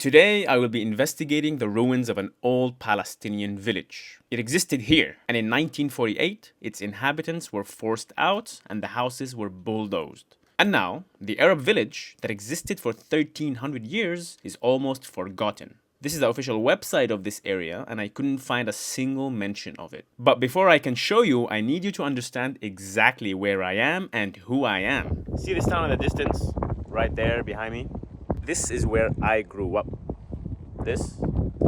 Today, I will be investigating the ruins of an old Palestinian village. It existed here, and in 1948, its inhabitants were forced out and the houses were bulldozed. And now, the Arab village that existed for 1300 years is almost forgotten. This is the official website of this area, and I couldn't find a single mention of it. But before I can show you, I need you to understand exactly where I am and who I am. See this town in the distance? Right there behind me? This is where I grew up. This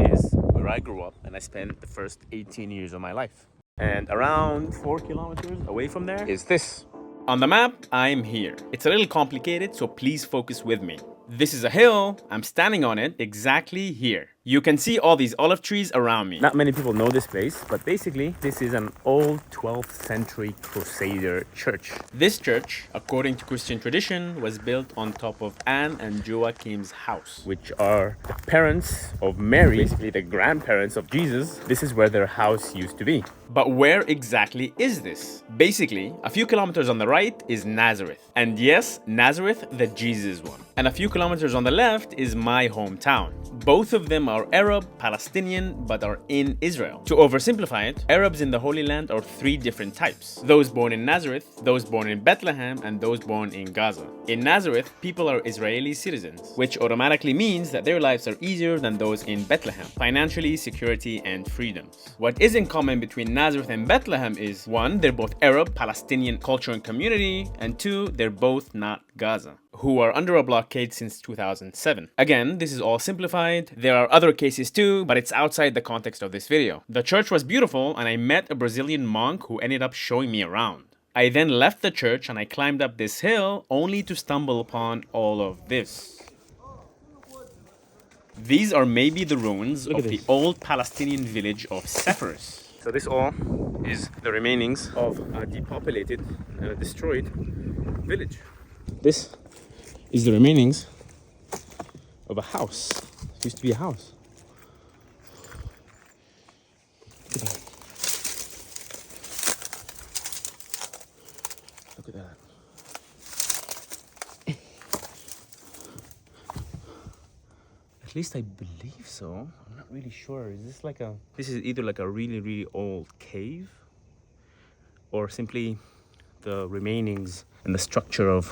is where I grew up, and I spent the first 18 years of my life. And around 4 kilometers away from there is this. On the map, I'm here. It's a little complicated, so please focus with me. This is a hill. I'm standing on it exactly here. You can see all these olive trees around me. Not many people know this place, but basically, this is an old 12th century Crusader church. This church, according to Christian tradition, was built on top of Anne and Joachim's house, which are the parents of Mary, basically the grandparents of Jesus. This is where their house used to be. But where exactly is this? Basically, a few kilometers on the right is Nazareth. And yes, Nazareth, the Jesus one. And a few kilometers on the left is my hometown. Both of them are Arab, Palestinian, but are in Israel. To oversimplify it, Arabs in the Holy Land are 3 different types. Those born in Nazareth, those born in Bethlehem, and those born in Gaza. In Nazareth, people are Israeli citizens, which automatically means that their lives are easier than those in Bethlehem. Financially, security, and freedoms. What is in common between Nazareth and Bethlehem is 1. They're both Arab, Palestinian culture and community, and 2. They're both not Gaza, who are under a blockade since 2007. Again, this is all simplified. There are other cases too, but it's outside the context of this video. The church was beautiful, and I met a Brazilian monk who ended up showing me around. I then left the church and I climbed up this hill only to stumble upon all of this. These are maybe the ruins of the old Palestinian village of Sepphoris. So this all is the remainings of a depopulated, destroyed village. This is the remainings of a house. It used to be a house. Look at that. Look at that. At least I believe so. I'm not really sure. Is this like a... This is either like a really, really old cave or simply the remainings and the structure of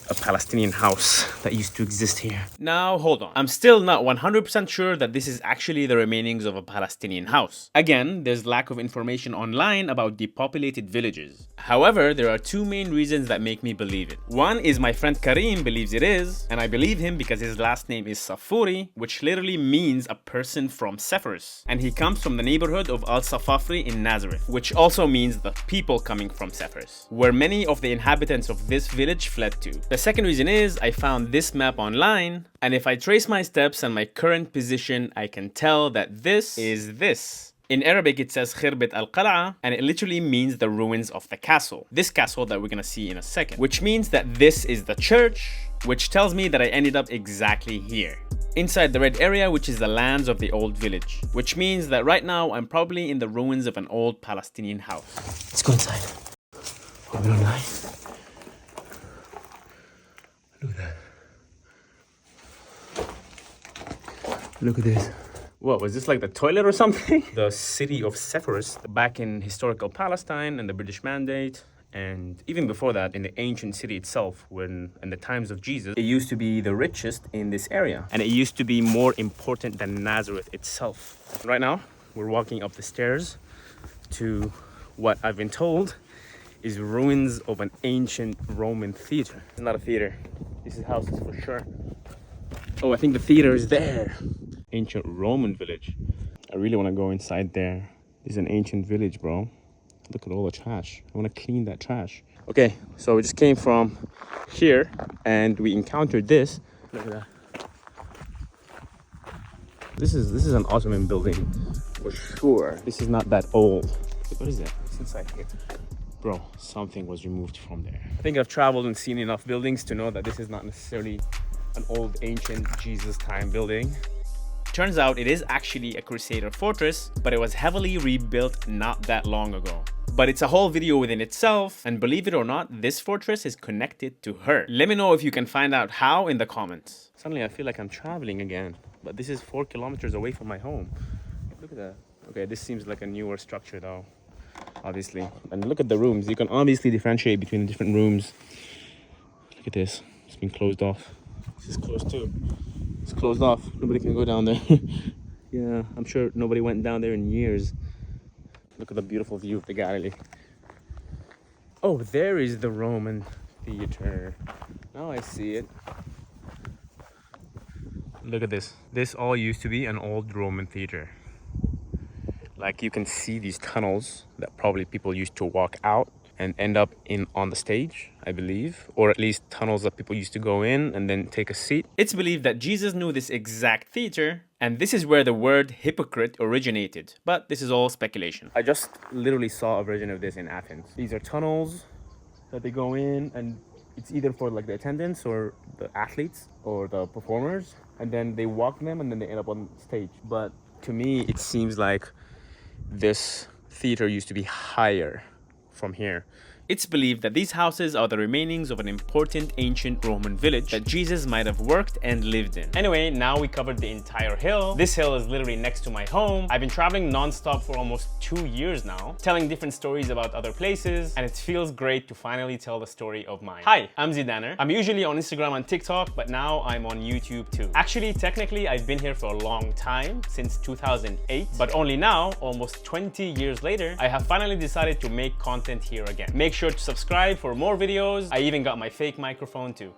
a Palestinian house that used to exist here. Now, hold on. I'm still not 100% sure that this is actually the remainings of a Palestinian house. Again, there's lack of information online about depopulated villages. However, there are 2 main reasons that make me believe it. One is my friend Karim believes it is, and I believe him because his last name is Sepphoris, which literally means a person from Sepphoris. And he comes from the neighborhood of Al-Safafri in Nazareth, which also means the people coming from Sepphoris, where many of the inhabitants of this village fled to. The second reason is I found this map online, and if I trace my steps and my current position, I can tell that this is this. In Arabic, it says Khirbet al-Qal'a, and it literally means the ruins of the castle. This castle that we're gonna see in a second, which means that this is the church, which tells me that I ended up exactly here. Inside the red area, which is the lands of the old village, which means that right now I'm probably in the ruins of an old Palestinian house. Let's go inside. Hope we don't die. Look at that. Look at this. What, was this like the toilet or something? The city of Sepphoris, back in historical Palestine and the British Mandate, and even before that, in the ancient city itself, when in the times of Jesus, it used to be the richest in this area. And it used to be more important than Nazareth itself. Right now, we're walking up the stairs to what I've been told is ruins of an ancient Roman theater. It's not a theater. This is houses for sure. Oh, I think the theater is there. Ancient Roman village. I really want to go inside there. This is an ancient village, bro. Look at all the trash. I want to clean that trash. Okay, so we just came from here and we encountered this. Look at that. This is an Ottoman building for sure. This is not that old. What is that? What's inside here? Bro, something was removed from there. I think I've traveled and seen enough buildings to know that this is not necessarily an old ancient Jesus time building. Turns out it is actually a Crusader fortress, but it was heavily rebuilt not that long ago. But it's a whole video within itself, and believe it or not, this fortress is connected to her. Let me know if you can find out how in the comments. Suddenly I feel like I'm traveling again, but this is 4 kilometers away from my home. Look at that. Okay, this seems like a newer structure though, obviously. And look at the rooms. You can obviously differentiate between the different rooms. Look at this. It's been closed off. This is closed too. It's closed off. Nobody can go down there. Yeah, I'm sure nobody went down there in years. Look at the beautiful view of the Galilee. Oh, there is the Roman theater. Now I see it. Look at this. This all used to be an old Roman theater. Like you can see these tunnels that probably people used to walk out and end up on the stage, I believe, or at least tunnels that people used to go in and then take a seat. It's believed that Jesus knew this exact theater, and this is where the word hypocrite originated, but this is all speculation. I just literally saw a version of this in Athens. These are tunnels that they go in, and it's either for like the attendants or the athletes or the performers, and then they walk them and then they end up on stage. But to me, it seems like this theater used to be higher from here. It's believed that these houses are the remainings of an important ancient Roman village that Jesus might have worked and lived in. Anyway, now we covered the entire hill. This hill is literally next to my home. I've been traveling non-stop for almost 2 years now, telling different stories about other places, and it feels great to finally tell the story of mine. Hi, I'm Zidaner. I'm usually on Instagram and TikTok, but now I'm on YouTube too. Actually, technically, I've been here for a long time, since 2008, but only now, almost 20 years later, I have finally decided to make content here again. Make sure to subscribe for more videos. I even got my fake microphone too.